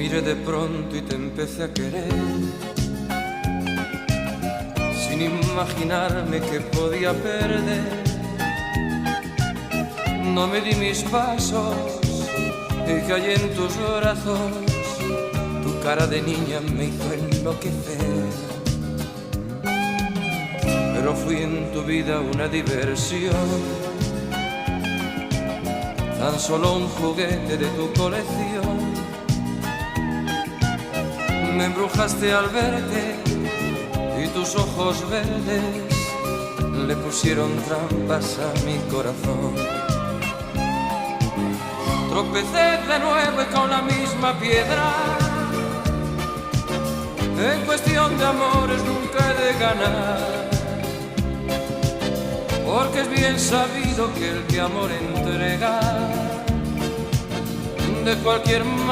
miré de pronto y te empecé a querer, sin imaginarme que podía perder. No me di mis pasos y caí en tus brazos. Tu cara de niña me hizo enloquecer, pero fui en tu vida una diversión, tan solo un juguete de tu colección. Me embrujaste al verte y tus ojos verdes le pusieron trampas a mi corazón. Tropecé de nuevo y con la misma piedra. En cuestión de amores nunca he de ganar, porque es bien sabido que el que amor entrega de cualquier manera